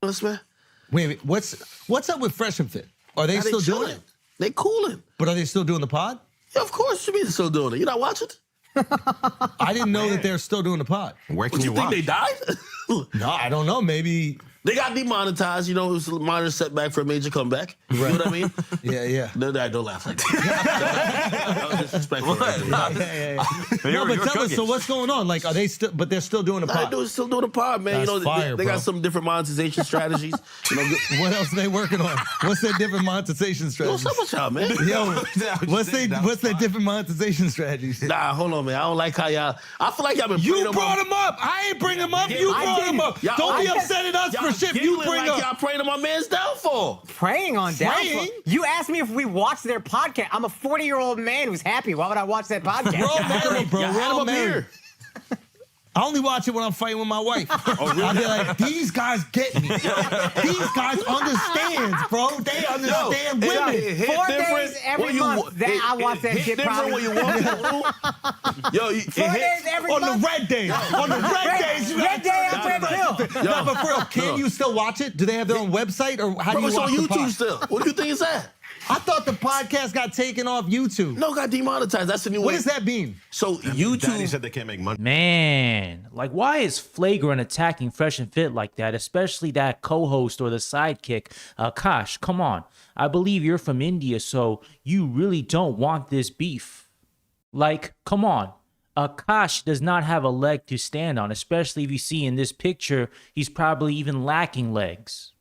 Honest, man. Wait, what's up with Fresh and Fit? Are they still doing it? They cooling. But are they still doing the pod? Yeah, of course you mean they're still doing it. You not watching? I didn't know that they're still doing the pod. Where can You think they died? No, I don't know. Maybe. They got demonetized. You know, it was a minor setback for a major comeback. You know what I mean? Yeah. No, don't laugh like that. That was disrespectful. Yeah. No, but tell us, so what's going on? Like, are they still, but they're still doing the pod? They're still doing the pod, man. That's you know, fire, they bro. got some different monetization strategies. You know, What else are they working on? What's their different monetization strategies? what's up with y'all, man? Yo, what's their different monetization strategies? Nah, hold on, man. I don't like how y'all. I feel like y'all been. You brought them up. I ain't bring them up. You brought them up. Don't be upset at us for shit you bring like up. y'all praying on my man's downfall. Praying on downfall. Praying? You asked me if we watched their podcast. I'm a 40-year-old man who's happy. Why would I watch that podcast? We're all married, bro. Y'all We're had all him up married. here. I only watch it when I'm fighting with my wife. I'll be like, these guys get me. These guys understand, bro. They understand women. 4 days every month that I watch that shit probably. When you walk Yo, 4 days every On month. the red days. On the red days. Red day on red pill. No, but for real, can you still watch it? Do they have their own website? Or how do you it's watch on the YouTube pod? still. What do you think it's at? I thought the podcast got taken off YouTube. No, it got demonetized. That's the new What way. does that mean? So Daddy YouTube. said they can't make money. Man, like, why is Flagrant attacking Fresh and Fit like that, especially that co-host or the sidekick? Akash, come on. I believe you're from India, so you really don't want this beef. Like, come on. Akash does not have a leg to stand on, especially if you see in this picture, he's probably even lacking legs.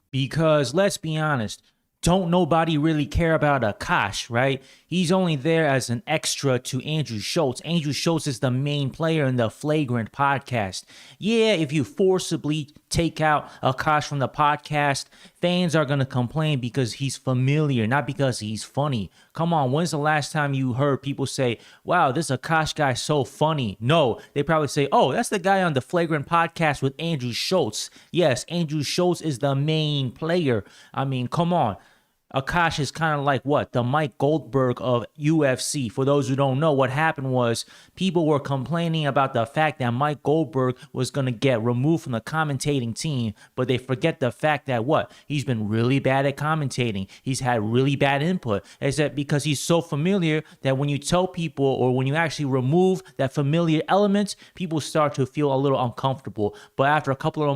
Because, let's be honest, don't nobody really care about Akash, right? He's only there as an extra to Andrew Schulz. Andrew Schulz is the main player in the Flagrant podcast. Yeah, if you forcibly take out Akash from the podcast, fans are going to complain because he's familiar, not because he's funny. Come on, when's the last time you heard people say, wow, this Akash guy's so funny? No, they probably say, oh, that's the guy on the Flagrant podcast with Andrew Schulz. Yes, Andrew Schulz is the main player. I mean, come on. Akash is kind of like what? The Mike Goldberg of UFC. For those who don't know, what happened was people were complaining about the fact that Mike Goldberg was going to get removed from the commentating team, but they forget the fact that what? He's been really bad at commentating. He's had really bad input. Is that because he's so familiar that when you tell people or when you actually remove that familiar element, people start to feel a little uncomfortable. But after a couple of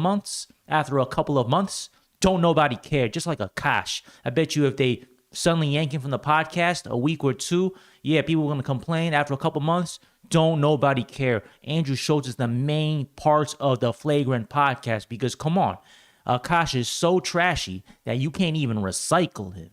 months, don't nobody care, just like Akash. I bet you if they suddenly yank him from the podcast a week or two, yeah, people are going to complain. After a couple months, don't nobody care. Andrew Schulz is the main part of the Flagrant podcast because, come on, Akash is so trashy that you can't even recycle him.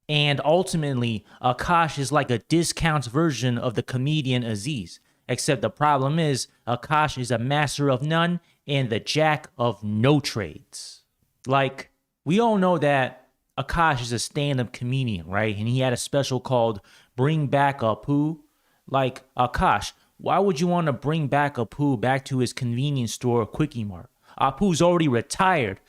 And ultimately, Akash is like a discount version of the comedian Aziz. Except the problem is, Akash is a master of none and the jack of no trades. Like, we all know that Akash is a stand-up comedian, right? And he had a special called Bring Back Apu. Like, Akash, why would you want to bring back Apu back to his convenience store or Quickie Mart? Apu's already retired.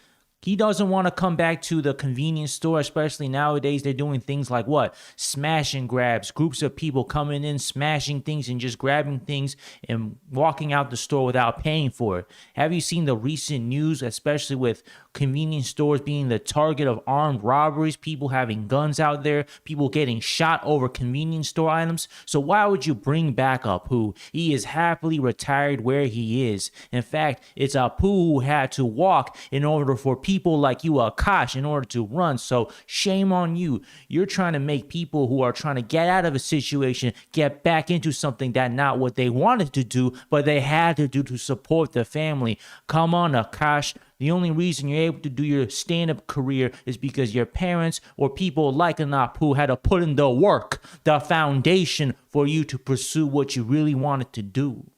He doesn't want to come back to the convenience store, especially nowadays. They're doing things like what? Smash and grabs. Groups of people coming in, smashing things and just grabbing things and walking out the store without paying for it. Have you seen the recent news, especially with convenience stores being the target of armed robberies, people having guns out there, people getting shot over convenience store items? So why would you bring back Apu? He is happily retired where he is. In fact, it's Apu who had to walk in order for people like you, Akash, in order to run. So shame on you. You're trying to make people who are trying to get out of a situation get back into something that not what they wanted to do, but they had to do to support their family. Come on, Akash. The only reason you're able to do your stand-up career is because your parents or people like Apu had to put in the work, the foundation for you to pursue what you really wanted to do.